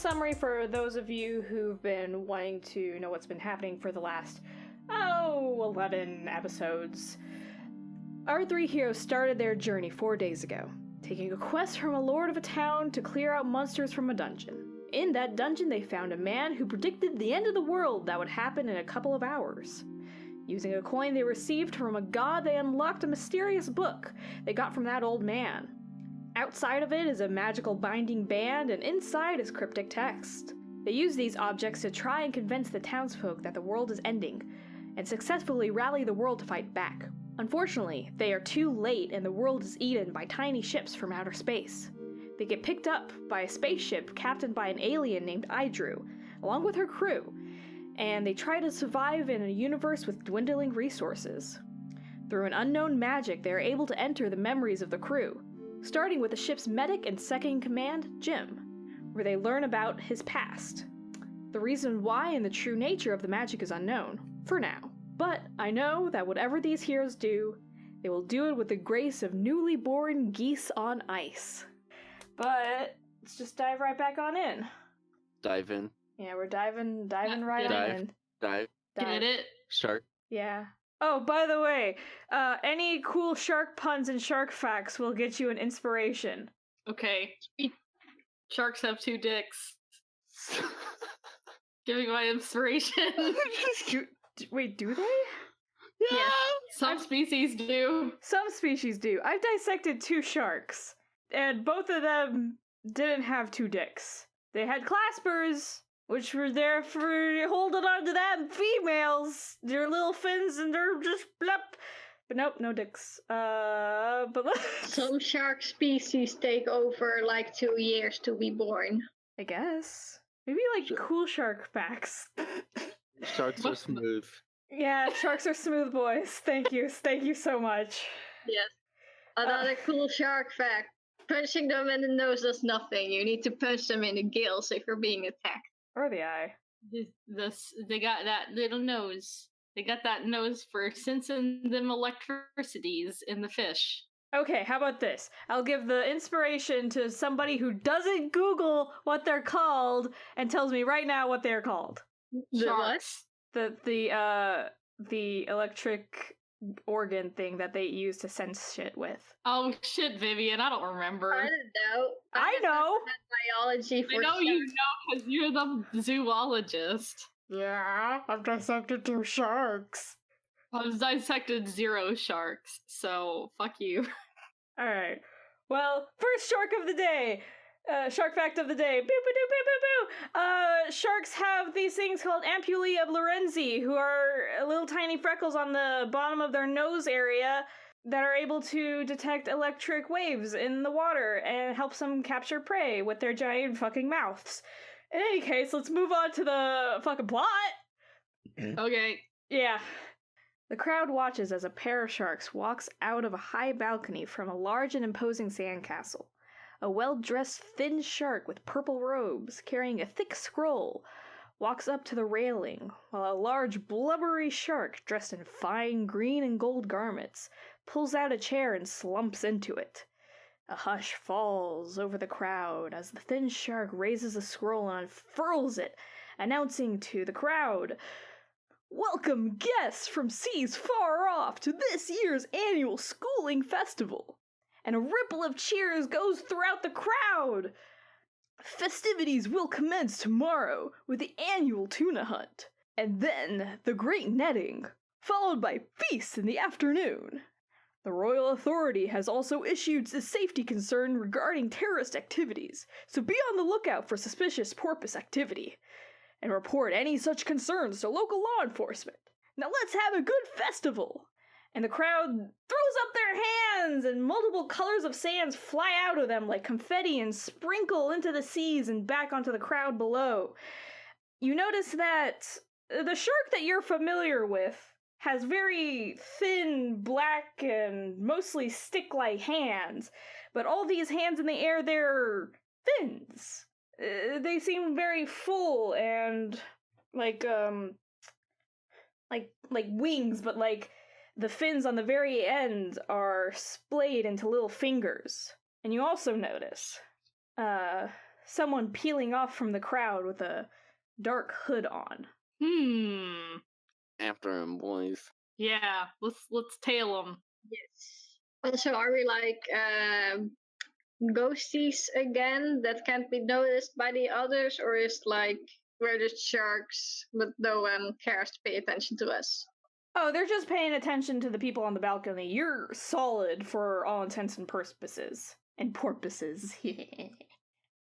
summary for those of you who've been wanting to know what's been happening for the last, 11 episodes. Our three heroes started their journey 4 days ago, taking a quest from a lord of a town to clear out monsters from a dungeon. In that dungeon, they found a man who predicted the end of the world that would happen in a couple of hours. Using a coin they received from a god, they unlocked a mysterious book they got from that old man. Outside of it is a magical binding band, and inside is cryptic text. They use these objects to try and convince the townsfolk that the world is ending, and successfully rally the world to fight back. Unfortunately, they are too late and the world is eaten by tiny ships from outer space. They get picked up by a spaceship captained by an alien named Idru, along with her crew, and they try to survive in a universe with dwindling resources. Through an unknown magic, they are able to enter the memories of the crew, starting with the ship's medic and second-in-command, Jim, where they learn about his past. The reason why and the true nature of the magic is unknown, for now. But I know that whatever these heroes do, they will do it with the grace of newly born geese on ice. But let's just dive right back on in. Dive in. Yeah, we're diving right on in. Dive. Get it? Shark. Yeah. Oh, by the way, any cool shark puns and shark facts will get you an inspiration. Okay. Sharks have 2 dicks. Give me my inspiration. Wait, do they? Yeah. Some species do. Some species do. I've dissected 2 sharks, and both of them didn't have 2 dicks. They had claspers, which were there for holding on to them females. Their little fins, and they're just blep. But nope, no dicks. But some shark species take over like 2 years to be born. I guess. Maybe like cool shark facts. Sharks are smooth. Yeah, sharks are smooth boys. Thank you so much. Yes. Another cool shark fact. Punching them in the nose does nothing. You need to punch them in the gills if you're being attacked. Or the eye. They got that little nose. They got that nose for sensing them electricities in the fish. Okay, how about this? I'll give the inspiration to somebody who doesn't Google what they're called and tells me right now what they're called. Sharks. The electric organ thing that they use to sense shit with. Oh shit, Vivian, I don't remember. I don't know. I know. Biology for I know sharks. you know because you're the zoologist. Yeah, I've dissected 2 sharks. I've dissected 0 sharks, so fuck you. Alright. Well, first shark of the day. Shark fact of the day. Boo, boo, boo, boo, boo, boo. Sharks have these things called ampullae of Lorenzi, who are little tiny freckles on the bottom of their nose area that are able to detect electric waves in the water and helps them capture prey with their giant fucking mouths. In any case, let's move on to the fucking plot. Okay. Yeah. The crowd watches as a pair of sharks walks out of a high balcony from a large and imposing sandcastle. A well-dressed thin shark with purple robes, carrying a thick scroll, walks up to the railing, while a large blubbery shark dressed in fine green and gold garments pulls out a chair and slumps into it. A hush falls over the crowd as the thin shark raises the scroll and unfurls it, announcing to the crowd, "Welcome guests from seas far off to this year's annual schooling festival." And a ripple of cheers goes throughout the crowd. Festivities will commence tomorrow with the annual tuna hunt, and then the great netting, followed by feasts in the afternoon. The royal authority has also issued a safety concern regarding terrorist activities, so be on the lookout for suspicious porpoise activity, and report any such concerns to local law enforcement. Now let's have a good festival! And the crowd throws up their hands, and multiple colors of sands fly out of them like confetti and sprinkle into the seas and back onto the crowd below. You notice that the shark that you're familiar with has very thin, black, and mostly stick-like hands, but all these hands in the air, they're fins. They seem very full and like wings, but like the fins on the very end are splayed into little fingers. And you also notice someone peeling off from the crowd with a dark hood on. After him, boys. Yeah, let's tail him. Yes. Also, are we like ghosties again that can't be noticed by the others, or is like we're just sharks, but no one cares to pay attention to us? Oh, they're just paying attention to the people on the balcony. You're solid for all intents and purposes. And porpoises.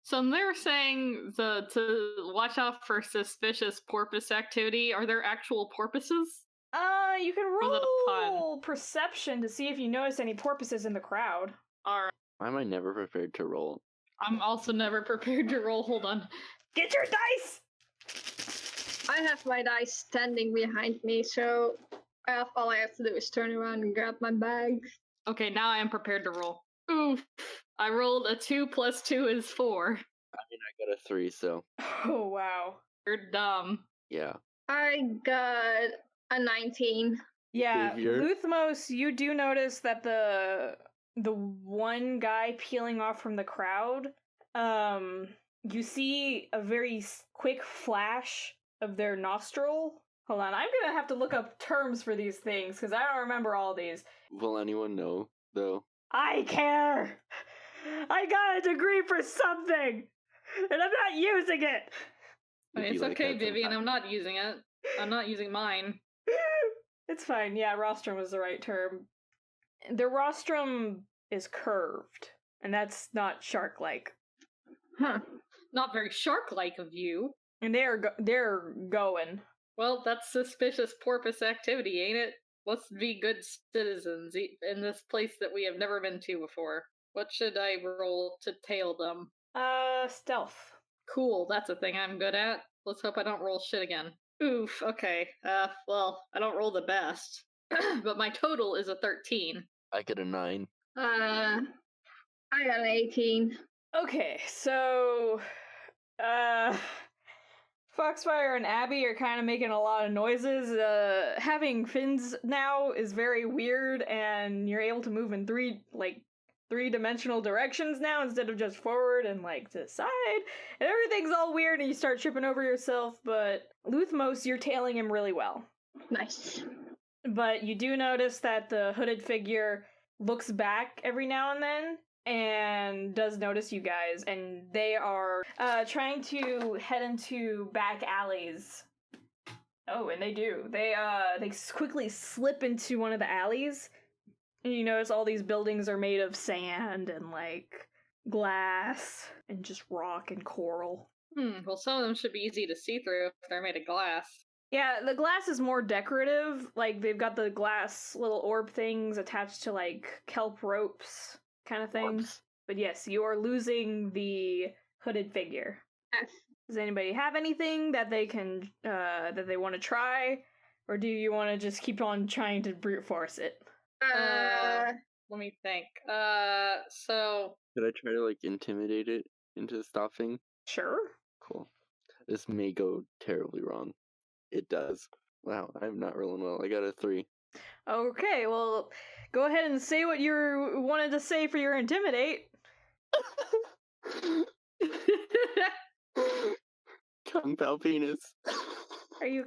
So they're saying to watch out for suspicious porpoise activity. Are there actual porpoises? You can Or is it a pun? roll perception to see if you notice any porpoises in the crowd. Alright. Why am I never prepared to roll? I'm also never prepared to roll. Hold on. Get your dice! I have my dice standing behind me, so all I have to do is turn around and grab my bag. Okay, now I am prepared to roll. Oof. I rolled a 2 plus 2 is 4. I mean, I got a 3, so Oh, wow. You're dumb. yeah. I got a 19. Yeah, Savior. Luthmos, you do notice that the one guy peeling off from the crowd, you see a very quick flash of their nostril. Hold on, I'm gonna have to look up terms for these things, because I don't remember all these. Will anyone know, though? I care! I got a degree for something! And I'm not using it! If It's you like okay, that Vivian, I'm sometime. not using it. I'm not using mine. It's fine, yeah, rostrum was the right term. The rostrum is curved, and that's not shark-like. Huh. Not very shark-like of you. And they're going. Well, that's suspicious porpoise activity, ain't it? Let's be good citizens in this place that we have never been to before. What should I roll to tail them? Stealth. Cool, that's a thing I'm good at. Let's hope I don't roll shit again. Oof, okay. Well, I don't roll the best. But my total is a 13. I get a 9. I got an 18. Okay, so Foxfire and Abby are kind of making a lot of noises. Having fins now is very weird, and you're able to move in three-dimensional directions now instead of just forward and to the side. And everything's all weird, and you start tripping over yourself. But Luthmos, you're tailing him really well. Nice. But you do notice that the hooded figure looks back every now and then and does notice you guys, and they are trying to head into back alleys. Oh, and they do. They quickly slip into one of the alleys, and you notice all these buildings are made of sand and glass and just rock and coral. Well, some of them should be easy to see through if they're made of glass. Yeah, the glass is more decorative. They've got the glass little orb things attached to kelp ropes kind of things. Orbs. But yes, you are losing the hooded figure. F. Does anybody have anything that they can that they want to try, or do you want to just keep on trying to brute force it? Let me think. So Could I try to intimidate it into stopping? Sure. Cool. This may go terribly wrong. It does. Wow, I'm not rolling well. I got a 3. Okay, well, go ahead and say what you wanted to say for your intimidate. Kung Pao penis. Are you?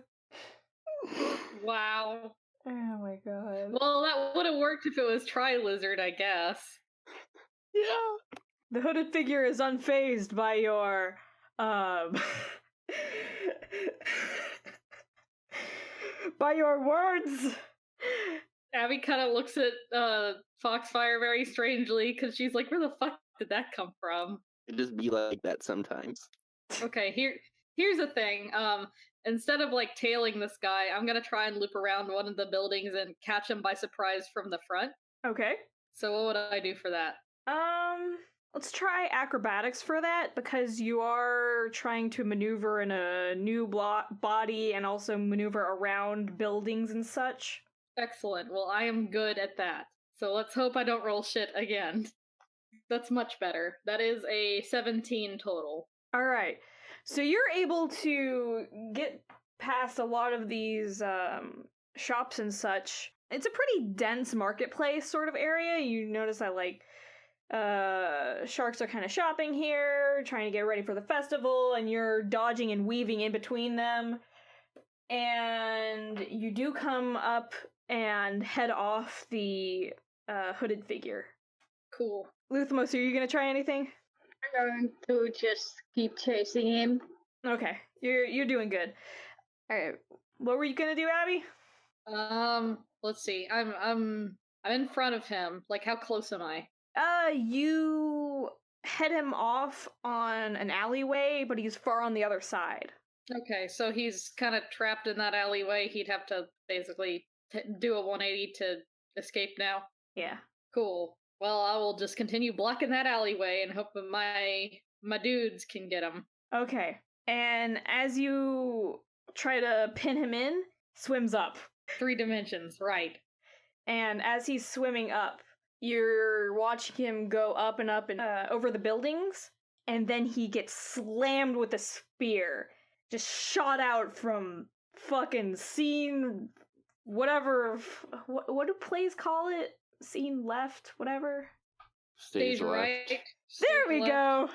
wow. Oh my god. Well, that would have worked if it was Tri-Lizard, I guess. Yeah. The hooded figure is unfazed by your by your words. Abby kind of looks at Foxfire very strangely because she's like, "Where the fuck did that come from?" It just be like that sometimes. Okay, here's the thing. Instead of tailing this guy, I'm gonna try and loop around one of the buildings and catch him by surprise from the front. Okay. So what would I do for that? Let's try acrobatics for that, because you are trying to maneuver in a new body and also maneuver around buildings and such. Excellent. Well, I am good at that. So let's hope I don't roll shit again. That's much better. That is a 17 total. All right. So you're able to get past a lot of these shops and such. It's a pretty dense marketplace sort of area. You notice that Sharks are kind of shopping here, trying to get ready for the festival, and you're dodging and weaving in between them. And you do come up and head off the hooded figure. Cool. Luthmos, are you gonna try anything? I'm going to just keep chasing him. Okay, you're doing good. All right, what were you gonna do, Abby? Let's see. I'm in front of him. Like, how close am I? You head him off on an alleyway, but he's far on the other side. Okay, so he's kind of trapped in that alleyway. He'd have to basically do a 180 to escape now. Yeah. Cool. Well, I will just continue blocking that alleyway and hope that my dudes can get him. Okay. And as you try to pin him in, swims up. 3 dimensions, right. And as he's swimming up, you're watching him go up and over the buildings, and then he gets slammed with a spear. Just shot out from fucking scene, whatever. What do plays call it? Scene left, whatever. Stage left. right. There we left. go.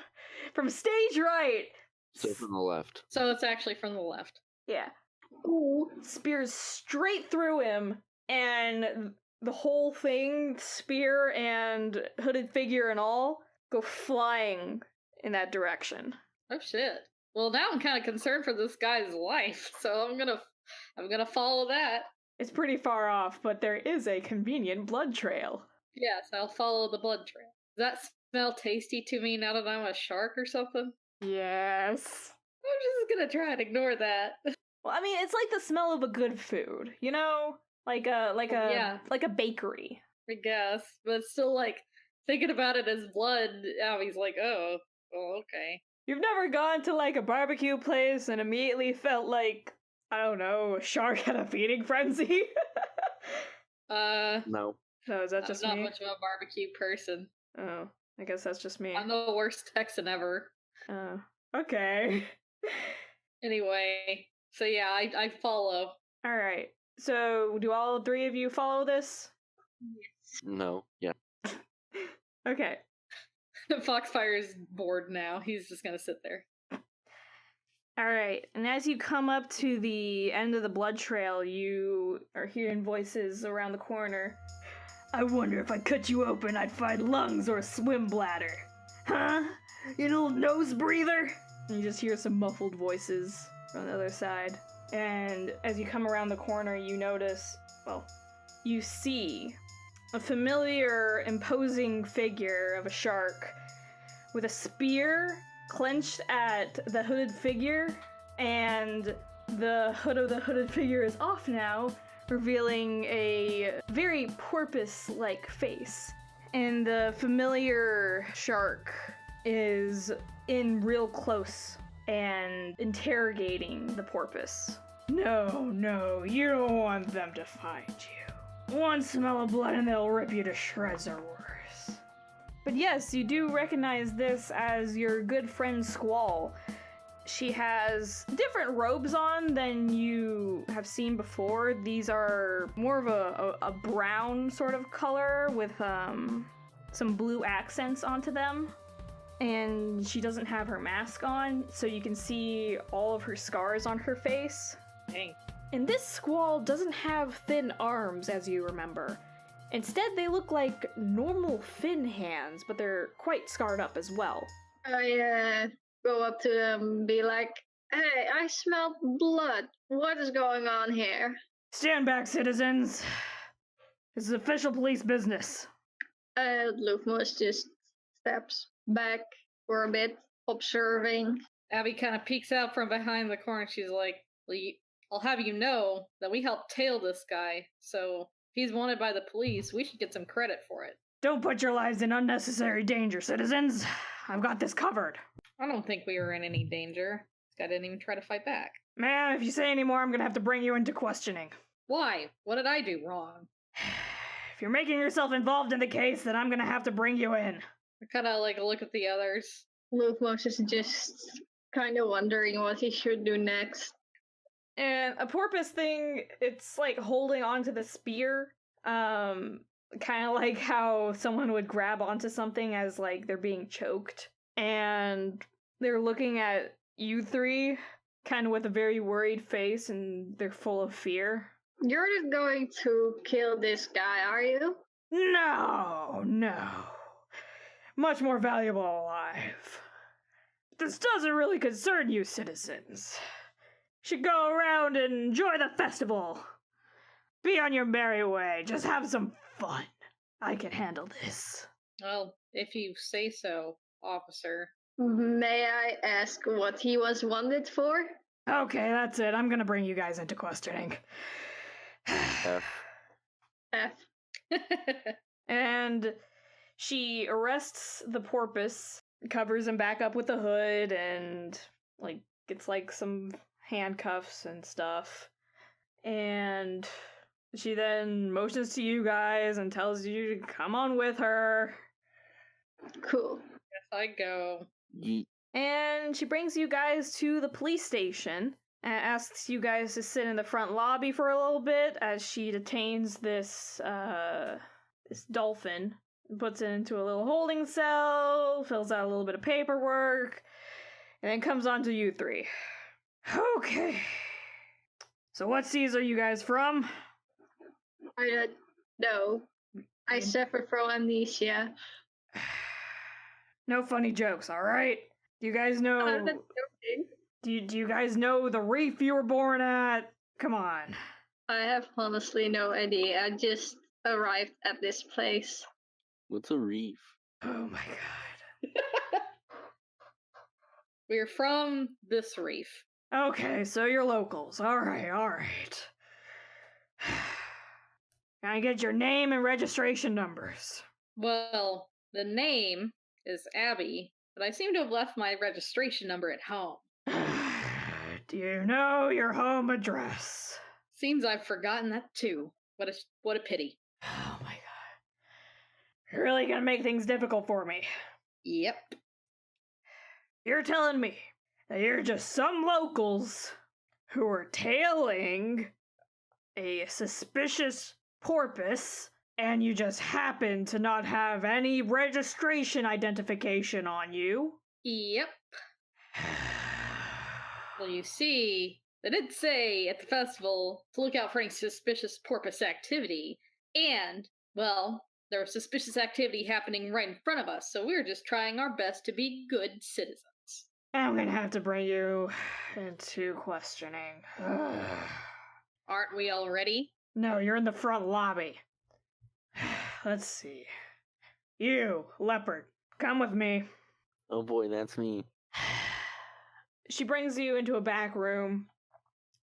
From stage right. So from the left. So it's actually from the left. Yeah. Ooh. Spears straight through him, and the whole thing, spear and hooded figure and all, go flying in that direction. Oh shit. Well, now I'm kind of concerned for this guy's life, so I'm gonna follow that. It's pretty far off, but there is a convenient blood trail. Yes, I'll follow the blood trail. Does that smell tasty to me now that I'm a shark or something? Yes. I'm just gonna try and ignore that. Well, I mean, it's like the smell of a good food, you know? Like a bakery. I guess, but still, like, thinking about it as blood, Abby's like, oh, okay. You've never gone to like a barbecue place and immediately felt like, I don't know, a shark had a feeding frenzy? No. So is that just I'm me? not much of a barbecue person. Oh, I guess that's just me. I'm the worst Texan ever. Oh, okay. Anyway, so yeah, I follow. All right. So do all 3 of you follow this? No. Yeah. Okay. Foxfire's bored now. He's just gonna sit there. All right. And as you come up to the end of the blood trail, you are hearing voices around the corner. I wonder if I cut you open, I'd find lungs or a swim bladder. Huh? You little nose breather? And you just hear some muffled voices from the other side. And as you come around the corner, you notice, you see a familiar, imposing figure of a shark with a spear clenched at the hooded figure, and the hood of the hooded figure is off now, revealing a very porpoise-like face. And the familiar shark is in real close and interrogating the porpoise. No, you don't want them to find you. One smell of blood and they'll rip you to shreds or worse. But yes, you do recognize this as your good friend Squall. She has different robes on than you have seen before. These are more of a brown sort of color with some blue accents onto them. And she doesn't have her mask on, so you can see all of her scars on her face. Dang. And this Squall doesn't have thin arms, as you remember. Instead, they look like normal fin hands, but they're quite scarred up as well. I go up to them and be like, hey, I smell blood. What is going on here? Stand back, citizens. This is official police business. Lufmos just steps back for a bit, observing. Abby kind of peeks out from behind the corner. She's like, I'll have you know that we helped tail this guy, so if he's wanted by the police, we should get some credit for it. Don't put your lives in unnecessary danger, citizens. I've got this covered. I don't think we were in any danger. This guy didn't even try to fight back. Ma'am, if you say any more, I'm gonna have to bring you into questioning. Why? What did I do wrong? If you're making yourself involved in the case, then I'm gonna have to bring you in. I kind of like look at the others. Lufmos is just kind of wondering what he should do next. And a porpoise thing, it's like holding onto the spear. kind of like how someone would grab onto something as like they're being choked, and they're looking at you three kind of with a very worried face, and they're full of fear. You're not going to kill this guy, are you? No. Much more valuable alive. This doesn't really concern you, citizens. Should go around and enjoy the festival. Be on your merry way. Just have some fun. I can handle this. Well, if you say so, officer. May I ask what he was wanted for? Okay, that's it. I'm gonna bring you guys into questioning. F. F. And she arrests the porpoise, covers him back up with a hood, and like gets like some handcuffs and stuff. And she then motions to you guys and tells you to come on with her. Cool. Yes, I go. Yeet. And she brings you guys to the police station and asks you guys to sit in the front lobby for a little bit as she detains this dolphin, puts it into a little holding cell, fills out a little bit of paperwork, and then comes on to you three. Okay. So what seas are you guys from? I don't know. I suffer from amnesia. No funny jokes, alright? Do you guys know... I'm not joking. Do you guys know the reef you were born at? Come on. I have honestly no idea. I just arrived at this place. What's a reef? Oh my god. We're from this reef. Okay, so you're locals. Alright. Can I get your name and registration numbers? Well, the name is Abby, but I seem to have left my registration number at home. Do you know your home address? Seems I've forgotten that too. What a pity. Oh my god. You're really gonna make things difficult for me. Yep. You're telling me that you're just some locals who are tailing a suspicious porpoise, and you just happen to not have any registration identification on you? Yep. Well, you see, they did say at the festival to look out for any suspicious porpoise activity, and, well, there was suspicious activity happening right in front of us, so we were just trying our best to be good citizens. I'm gonna have to bring you into questioning. Aren't we already? No, you're in the front lobby. Let's see. You, leopard, come with me. Oh boy, that's me. She brings you into a back room.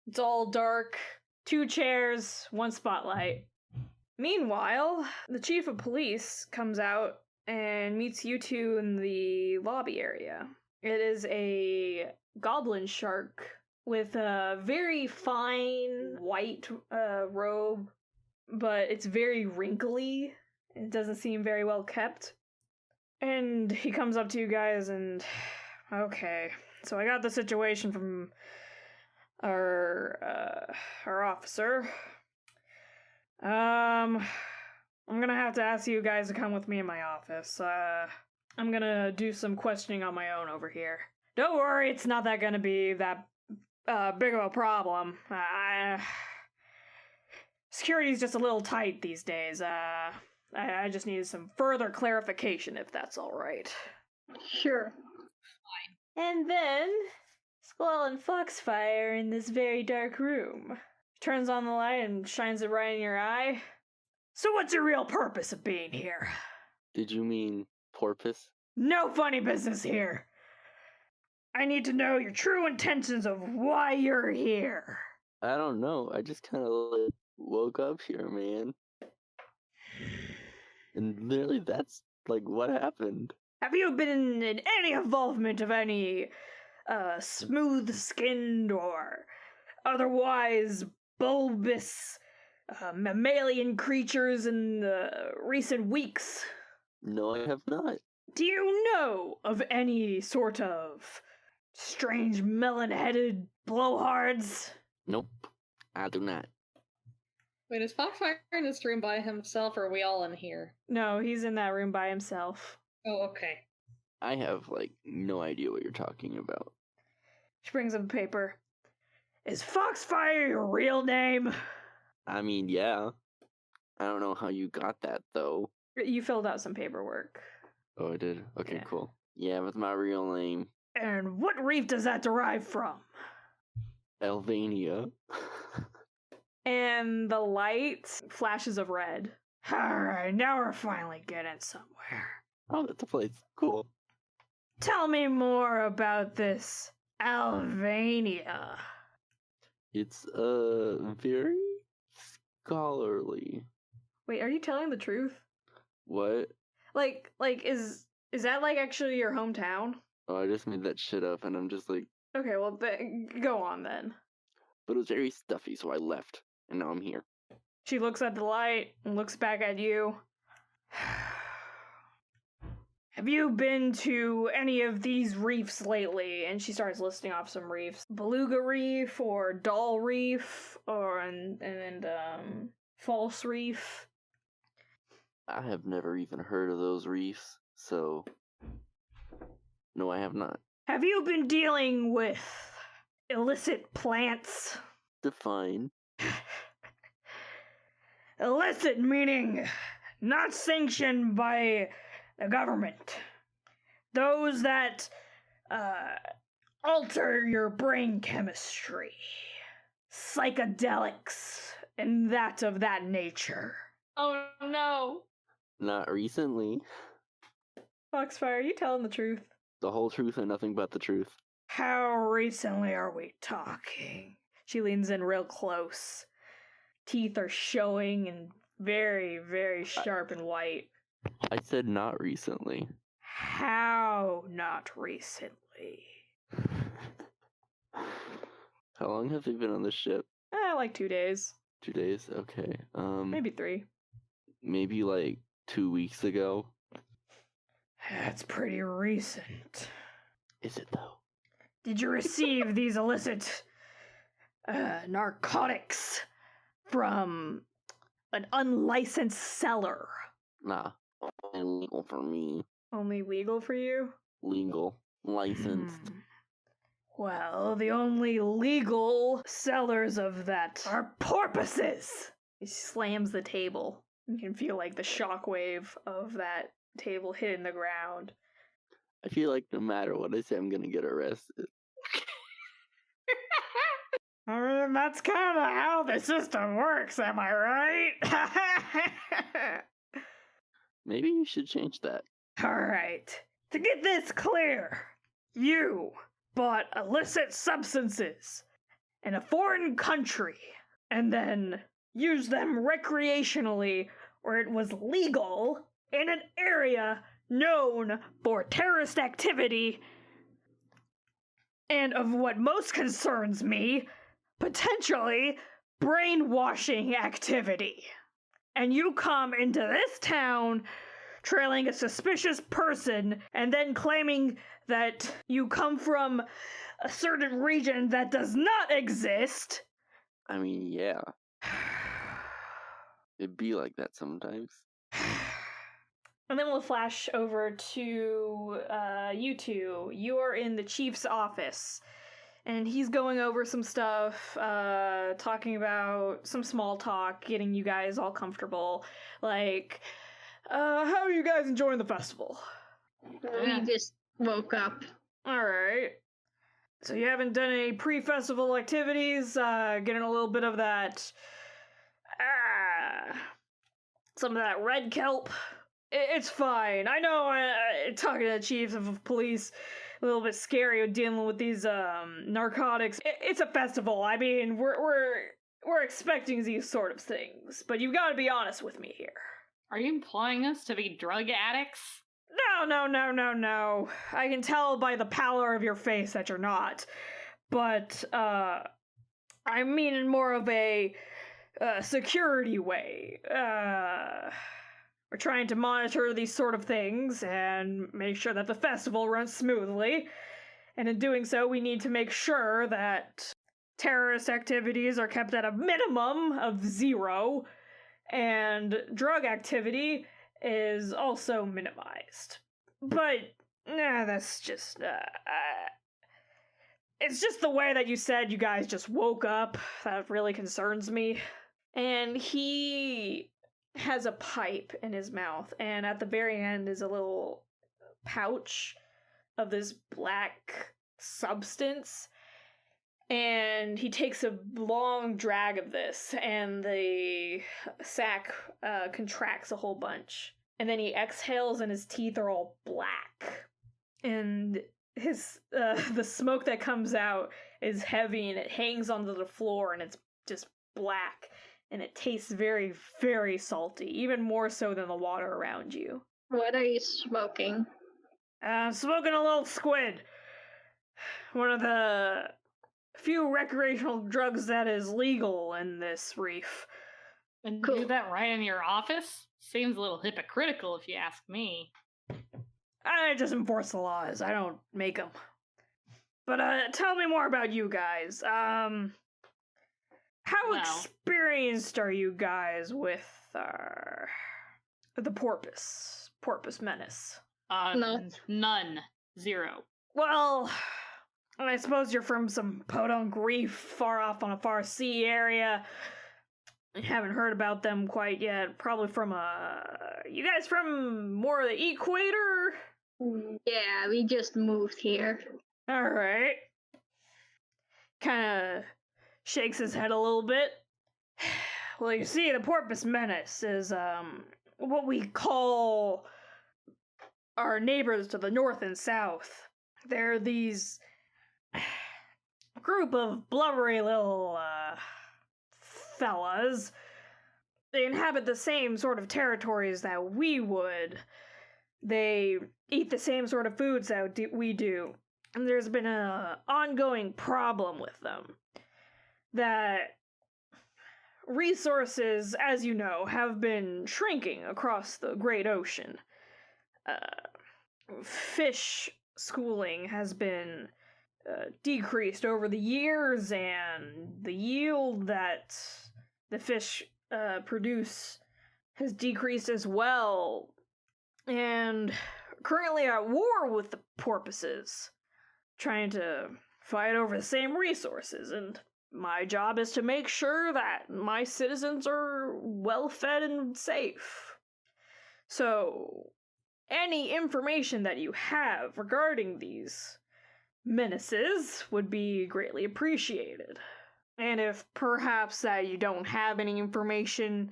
It's all dark. 2 chairs, 1 spotlight. Meanwhile, the chief of police comes out and meets you two in the lobby area. It is a goblin shark with a very fine white robe, but it's very wrinkly. It doesn't seem very well kept. And he comes up to you guys and... Okay, so I got the situation from our officer. I'm gonna have to ask you guys to come with me in my office. I'm gonna do some questioning on my own over here. Don't worry, it's not that gonna be that big of a problem. Security's just a little tight these days. I just needed some further clarification, if that's all right. Sure. And then, Squall and Foxfire in this very dark room. Turns on the light and shines it right in your eye. So what's your real purpose of being here? Did you mean porpoise? No funny business here. I need to know your true intentions of why you're here. I don't know. I just kind of woke up here, man. And literally, that's like what happened. Have you been in any involvement of any smooth-skinned or otherwise bulbous mammalian creatures in the recent weeks? No, I have not. Do you know of any sort of strange melon-headed blowhards? Nope, I do not. Wait, is Foxfire in this room by himself, or are we all in here? No, he's in that room by himself. Oh, okay. I have, no idea what you're talking about. She brings him a paper. Is Foxfire your real name? I mean, yeah. I don't know how you got that, though. You filled out some paperwork. Oh, I did? Okay, Yeah. cool. Yeah, that's my real name. And what reef does that derive from? Albania. And the light flashes of red. Alright, now we're finally getting somewhere. Oh, that's a place. Cool. Tell me more about this Albania. It's, very scholarly. Wait, are you telling the truth? What? Like, is that actually your hometown? Oh, I just made that shit up, and I'm just like... Okay, well, go on then. But it was very stuffy, so I left, and now I'm here. She looks at the light and looks back at you. Have you been to any of these reefs lately? And she starts listing off some reefs. Beluga Reef, or Doll Reef, and False Reef. I have never even heard of those reefs, so... No, I have not. Have you been dealing with illicit plants? Define. Illicit meaning not sanctioned by the government. Those that alter your brain chemistry. Psychedelics and that of that nature. Oh no! Not recently. Foxfire, are you telling the truth? The whole truth and nothing but the truth. How recently are we talking? She leans in real close. Teeth are showing and very, very sharp and white. I said not recently. How not recently? How long have they been on the ship? Like 2 days. 2 days? Okay. Maybe 3. Maybe 2 weeks ago. That's pretty recent. Is it though? Did you receive these illicit narcotics from an unlicensed seller? Nah. Illegal for me. Only legal for you? Legal. Licensed. Well, the only legal sellers of that are porpoises! He slams the table. You can feel the shockwave of that table hitting the ground. I feel like no matter what I say, I'm gonna get arrested. I mean, that's kind of how the system works, am I right? Maybe you should change that. Alright, to get this clear, you bought illicit substances in a foreign country and then used them recreationally where it was legal in an area known for terrorist activity and, of what most concerns me, potentially brainwashing activity. And you come into this town trailing a suspicious person and then claiming that you come from a certain region that does not exist. I mean, yeah. It'd be like that sometimes. And then we'll flash over to you two. You are in the chief's office, and he's going over some stuff, talking about some small talk, getting you guys all comfortable. How are you guys enjoying the festival? We just woke up. Alright. So you haven't done any pre-festival activities, getting a little bit of that, some of that red kelp. It's fine. I know, talking to the chief of police, a little bit scary dealing with these, narcotics. It's a festival. I mean, we're expecting these sort of things, but you've got to be honest with me here. Are you implying us to be drug addicts? No. I can tell by the pallor of your face that you're not. But, I mean in more of a, security way. We're trying to monitor these sort of things and make sure that the festival runs smoothly. And in doing so, we need to make sure that terrorist activities are kept at a minimum of 0, and drug activity is also minimized. But, that's just, it's just the way that you said you guys just woke up that really concerns me. And he has a pipe in his mouth, and at the very end is a little pouch of this black substance. And he takes a long drag of this, and the sack contracts a whole bunch. And then he exhales, and his teeth are all black. And his the smoke that comes out is heavy, and it hangs onto the floor, and it's just black. And it tastes very, very salty, even more so than the water around you. What are you smoking? I'm smoking a little squid. One of the few recreational drugs that is legal in this reef. And Cool. do that right in your office? Seems a little hypocritical if you ask me. I just enforce the laws. I don't make them. But tell me more about you guys. How Well. experienced are you guys with the porpoise menace? No. None. 0. Well, I suppose you're from some podunk reef far off on a far sea area. I haven't heard about them quite yet. Probably from you guys from more of the equator? Yeah, we just moved here. Alright. Kinda shakes his head a little bit. Well, you see, the porpoise menace is, what we call our neighbors to the north and south. They're these group of blubbery little, fellas. They inhabit the same sort of territories that we would. They eat the same sort of foods that we do. And there's been an ongoing problem with them. That resources, as you know, have been shrinking across the great ocean. Fish schooling has been decreased over the years, and the yield that the fish produce has decreased as well. And currently at war with the porpoises, trying to fight over the same resources, and my job is to make sure that my citizens are well fed and safe. So, any information that you have regarding these menaces would be greatly appreciated. And if perhaps that you don't have any information,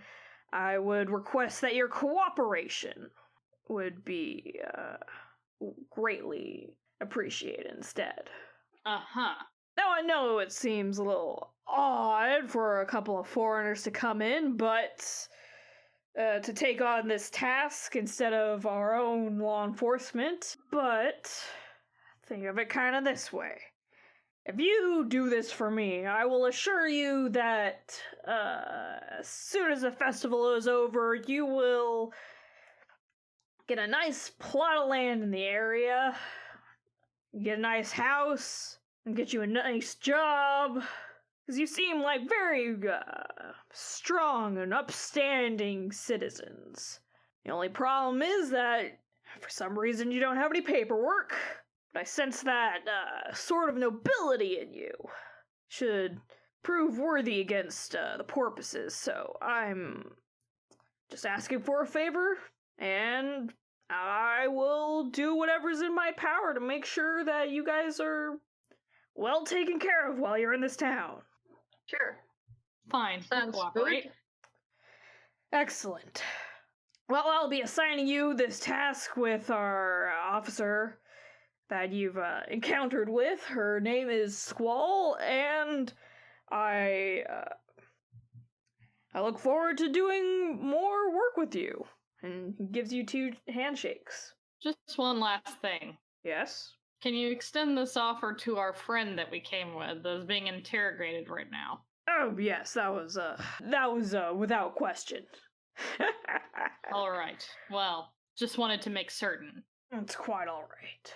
I would request that your cooperation would be greatly appreciated instead. Uh-huh. Now, I know it seems a little odd for a couple of foreigners to come in, but to take on this task instead of our own law enforcement. But think of it kind of this way. If you do this for me, I will assure you that as soon as the festival is over, you will get a nice plot of land in the area, get a nice house, and get you a nice job. Because you seem like very strong and upstanding citizens. The only problem is that, for some reason, you don't have any paperwork. But I sense that sort of nobility in you should prove worthy against the porpoises. So I'm just asking for a favor, and I will do whatever's in my power to make sure that you guys are well taken care of while you're in this town. Sure. Fine. Sounds Cooperate. good. Excellent. Well, I'll be assigning you this task with our officer that you've encountered with. Her name is Squall, and I look forward to doing more work with you. And he gives you 2 handshakes. Just one last thing. Yes? Can you extend this offer to our friend that we came with that's being interrogated right now? Oh, yes, that was without question. All right. Well, just wanted to make certain. It's quite all right.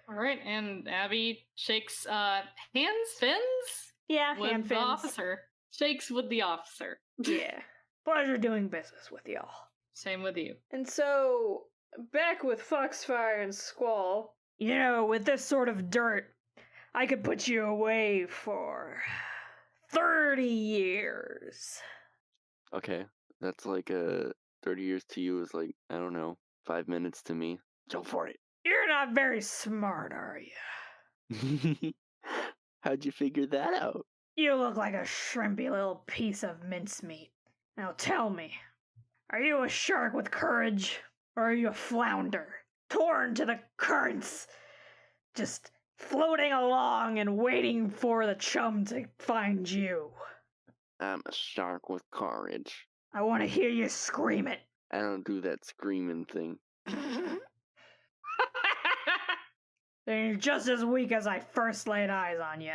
All right, and Abby shakes hands, fins, Yeah, With hand the fins. officer. Shakes with the officer. Yeah. Pleasure doing business with y'all. Same with you. And so, back with Foxfire and Squall, you know, with this sort of dirt, I could put you away for 30 years. Okay, that's like 30 years to you is like, I don't know, 5 minutes to me. Go for it. You're not very smart, are you? How'd you figure that out? You look like a shrimpy little piece of mincemeat. Now tell me, are you a shark with courage, or are you a flounder, torn to the currents, just floating along and waiting for the chum to find you? I'm a shark with courage. I want to hear you scream it. I don't do that screaming thing. Then you're just as weak as I first laid eyes on you,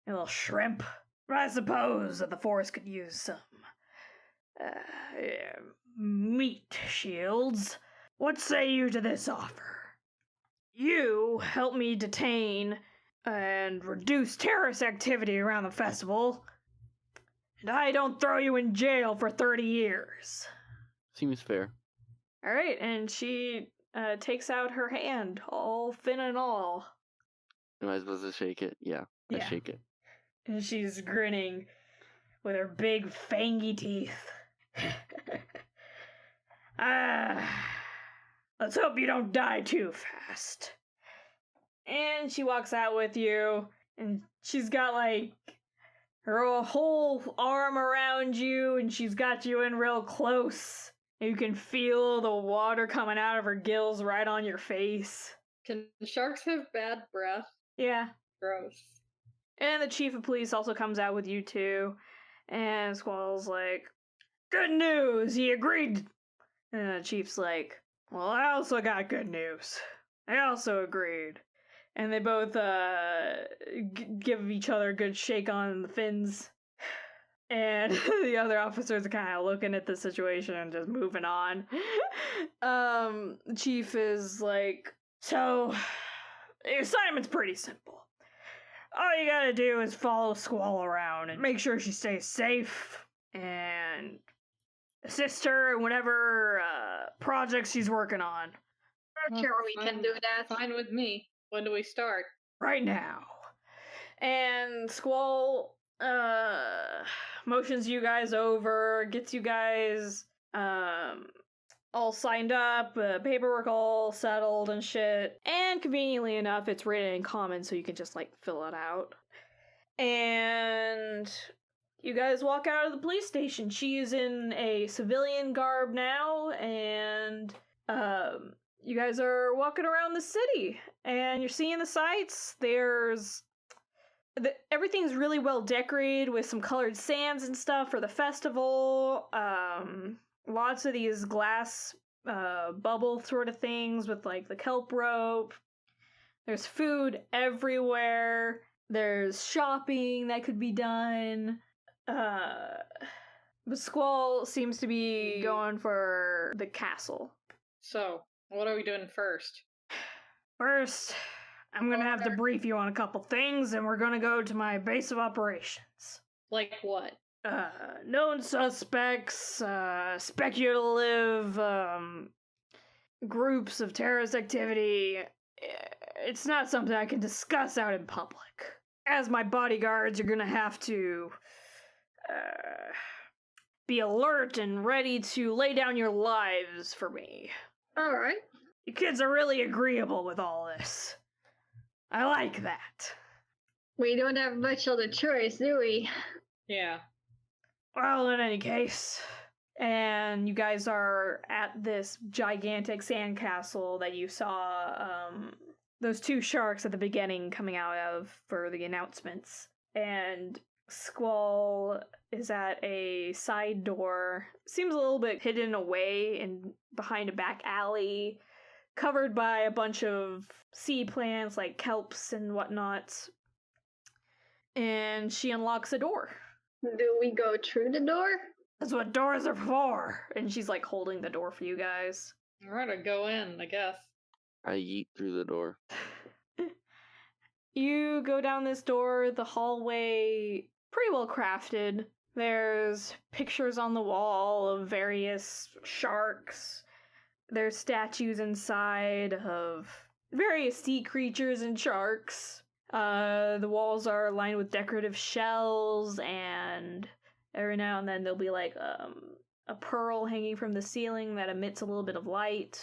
you little shrimp. But I suppose that the forest could use some meat shields. What say you to this offer? You help me detain and reduce terrorist activity around the festival, and I don't throw you in jail for 30 years. Seems fair. All right, and she takes out her hand, all fin and all. Am I supposed to shake it? Yeah, I Yeah. shake it. And she's grinning with her big fangy teeth. Let's hope you don't die too fast. And she walks out with you, and she's got like her whole arm around you, and she's got you in real close. You can feel the water coming out of her gills right on your face. Can sharks have bad breath? Yeah. Gross. And the chief of police also comes out with you too. And Squall's like, good news, he agreed. And the chief's like, well, I also got good news. I also agreed. And they both give each other a good shake on the fins. And the other officers are kind of looking at the situation and just moving on. The chief is like, so, the assignment's pretty simple. All you gotta do is follow Squall around and make sure she stays safe and assist her in whatever projects she's working on. I'm sure we can do that. Fine with me. When do we start? Right now. And Squall motions you guys over, gets you guys all signed up, paperwork all settled and shit. And conveniently enough, it's written in common, so you can just like fill it out. And you guys walk out of the police station. She is in a civilian garb now, and you guys are walking around the city, and you're seeing the sights. Everything's really well decorated with some colored sands and stuff for the festival. Lots of these glass bubble sort of things with like the kelp rope. There's food everywhere. There's shopping that could be done. But Squall seems to be going for the castle. So, what are we doing first? First, I'm gonna have to brief you on a couple things, and we're gonna go to my base of operations. Like what? Known suspects, speculative, groups of terrorist activity. It's not something I can discuss out in public. As my bodyguards, you're gonna have to, be alert and ready to lay down your lives for me. Alright. You kids are really agreeable with all this. I like that. We don't have much other choice, do we? Yeah. Well, in any case, and you guys are at this gigantic sandcastle that you saw those two sharks at the beginning coming out of for the announcements. And Squall is at a side door. Seems a little bit hidden away and behind a back alley, covered by a bunch of sea plants like kelps and whatnot. And she unlocks a door. Do we go through the door? That's what doors are for. And she's like holding the door for you guys. Alright, I'll go in, I guess. I yeet through the door. You go down this door, the hallway, pretty well crafted. There's pictures on the wall of various sharks. There's statues inside of various sea creatures and sharks. The walls are lined with decorative shells, and every now and then there'll be like a pearl hanging from the ceiling that emits a little bit of light.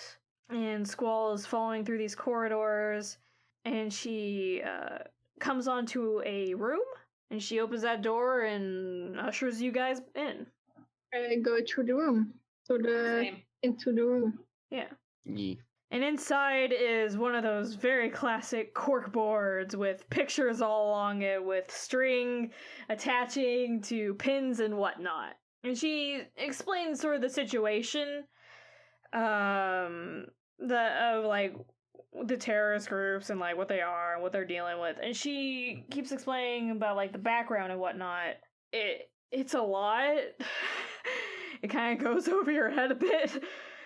And Squall is following through these corridors, and she comes onto a room, and she opens that door and ushers you guys in. I go through the room. Same. Into the room. Yeah. Yeah. And inside is one of those very classic cork boards with pictures all along it, with string attaching to pins and whatnot. And she explains sort of the situation of like the terrorist groups and like what they are and what they're dealing with. And she keeps explaining about like the background and whatnot. It's a lot. It kind of goes over your head a bit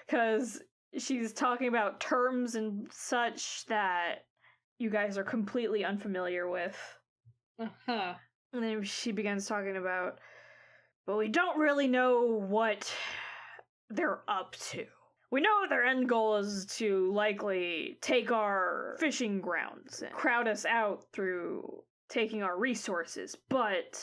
because she's talking about terms and such that you guys are completely unfamiliar with. Uh-huh. And then she begins talking about, but we don't really know what they're up to. We know their end goal is to likely take our fishing grounds and crowd us out through taking our resources, but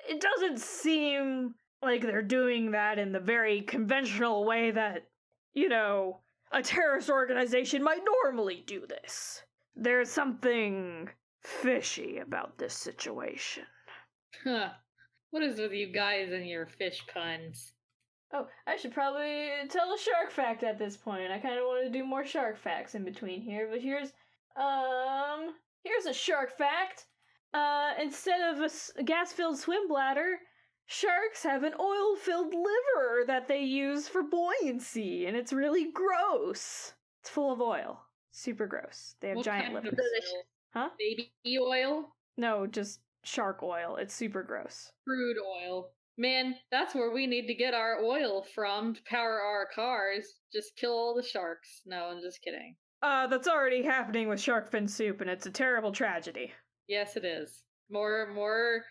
it doesn't seem like they're doing that in the very conventional way that, you know, a terrorist organization might normally do this. There's something fishy about this situation. Huh. What is with you guys and your fish puns? Oh, I should probably tell a shark fact at this point. I kind of want to do more shark facts in between here, but here's a shark fact. Instead of a gas-filled swim bladder, sharks have an oil-filled liver that they use for buoyancy, and it's really gross. It's full of oil. Super gross. They have What giant kind of livers. oil? Huh? Baby oil? No, just shark oil. It's super gross. Crude oil. Man, that's where we need to get our oil from to power our cars. Just kill all the sharks. No, I'm just kidding. That's already happening with shark fin soup, and it's a terrible tragedy. Yes, it is. More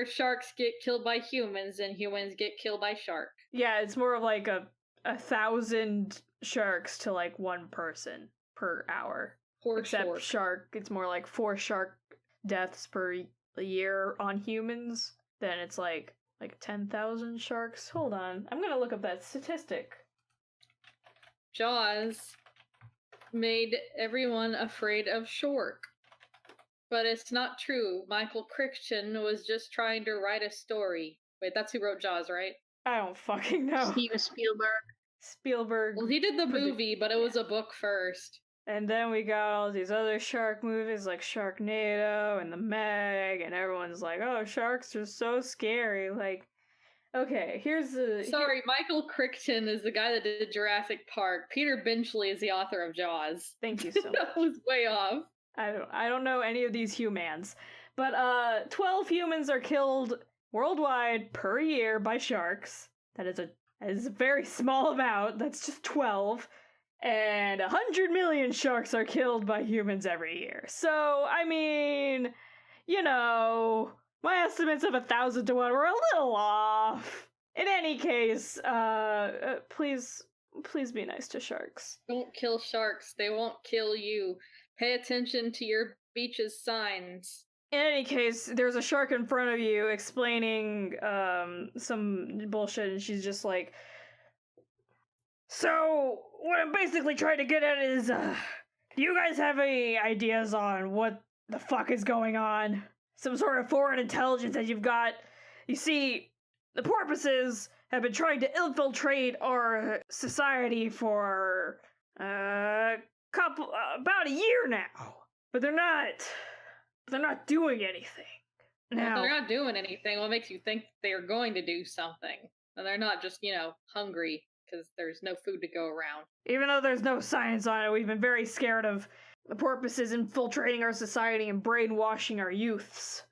sharks get killed by humans than humans get killed by shark. Yeah, it's more of like a 1,000 sharks to like one person per hour. Poor Except shark, it's more like 4 shark deaths per year on humans. Then it's like 10,000 sharks. Hold on, I'm gonna look up that statistic. Jaws made everyone afraid of shark. But it's not true. Michael Crichton was just trying to write a story. Wait, that's who wrote Jaws, right? I don't fucking know. Steven Spielberg. Well, he did the movie, but it was a book first. And then we got all these other shark movies like Sharknado and The Meg, and everyone's like, oh, sharks are so scary. Like, okay, here's the... Sorry, Michael Crichton is the guy that did Jurassic Park. Peter Benchley is the author of Jaws. Thank you so much. That was way off. I don't know any of these humans. But 12 humans are killed worldwide per year by sharks. That is a very small amount. That's just 12. And 100 million sharks are killed by humans every year. So, I mean, you know, my estimates of 1,000 to 1 were a little off. In any case, please be nice to sharks. Don't kill sharks. They won't kill you. Pay attention to your beach's signs. In any case, there's a shark in front of you explaining some bullshit, and she's just like, so, what I'm basically trying to get at is, do you guys have any ideas on what the fuck is going on? Some sort of foreign intelligence that you've got? You see, the porpoises have been trying to infiltrate our society for, about a year now. But they're not doing anything. Now, Well, they're not doing anything. What makes you think they're going to do something? And they're not just, hungry because there's no food to go around. even though there's no science on it, we've been very scared of the porpoises infiltrating our society and brainwashing our youths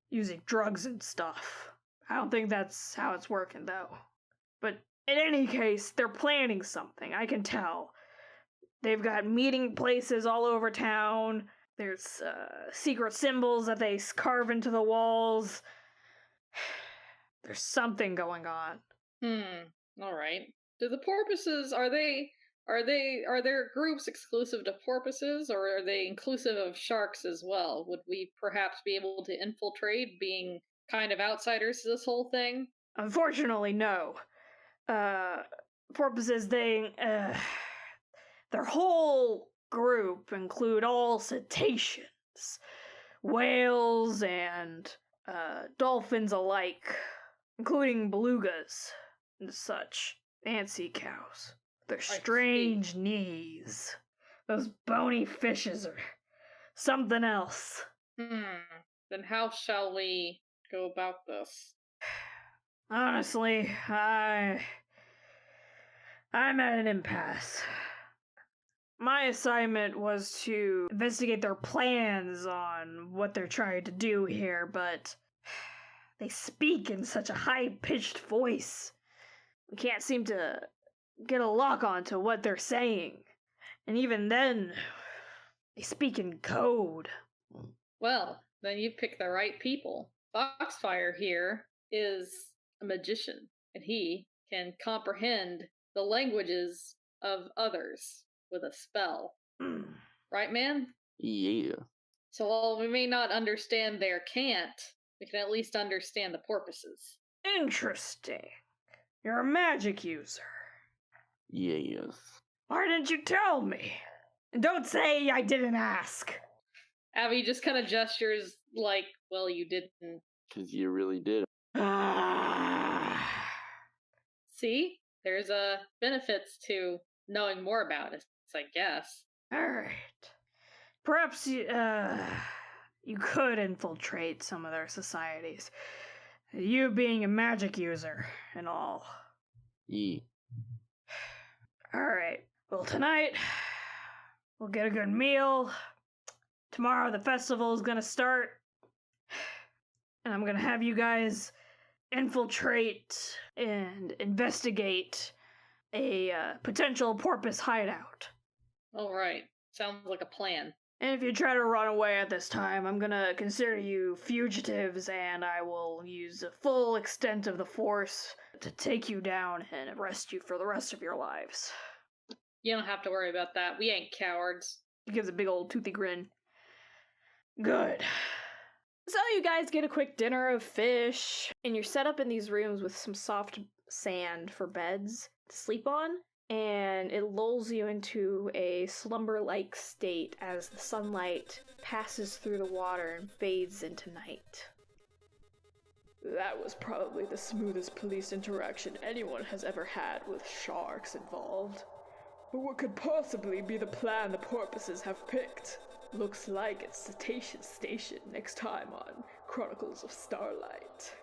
using drugs and stuff. I don't think that's how it's working, though. But in any case, they're planning something, I can tell. They've got meeting places all over town. There's secret symbols that they carve into the walls. There's something going on. All right. Do the porpoises, are there groups exclusive to porpoises, or are they inclusive of sharks as well? Would we perhaps be able to infiltrate, being kind of outsiders to this whole thing? Unfortunately, no. Porpoises, their whole group include all cetaceans, whales, and dolphins alike, including belugas and such, and sea cows. Their strange knees. Those bony fishes are something else. Then how shall we go about this? Honestly, I'm at an impasse. My assignment was to investigate their plans on what they're trying to do here, but they speak in such a high-pitched voice. We can't seem to get a lock onto what they're saying. And even then, they speak in code. Well, then you picked the right people. Foxfire here is a magician, and he can comprehend the languages of others with a spell. Right, man? Yeah. So while we may not understand their cant, we can at least understand the porpoises. Interesting. You're a magic user. Yes. Why didn't you tell me? And don't say I didn't ask. Abby just kind of gestures like, well, you didn't. Because you really did. See? There's benefits to knowing more about it, I guess. Alright. Perhaps you could infiltrate some of their societies. You being a magic user and all. Yeah. Alright. Well, tonight, we'll get a good meal. Tomorrow, the festival is gonna start. And I'm gonna have you guys infiltrate and investigate a potential porpoise hideout. Alright. Sounds like a plan. And if you try to run away at this time, I'm gonna consider you fugitives, and I will use the full extent of the force to take you down and arrest you for the rest of your lives. You don't have to worry about that. We ain't cowards. He gives a big old toothy grin. Good. So you guys get a quick dinner of fish, and you're set up in these rooms with some soft sand for beds to sleep on, and it lulls you into a slumber-like state as the sunlight passes through the water and fades into night. That was probably the smoothest police interaction anyone has ever had with sharks involved. But what could possibly be the plan the porpoises have picked? Looks like it's Cetacean Station next time on Chronicles of Starlight.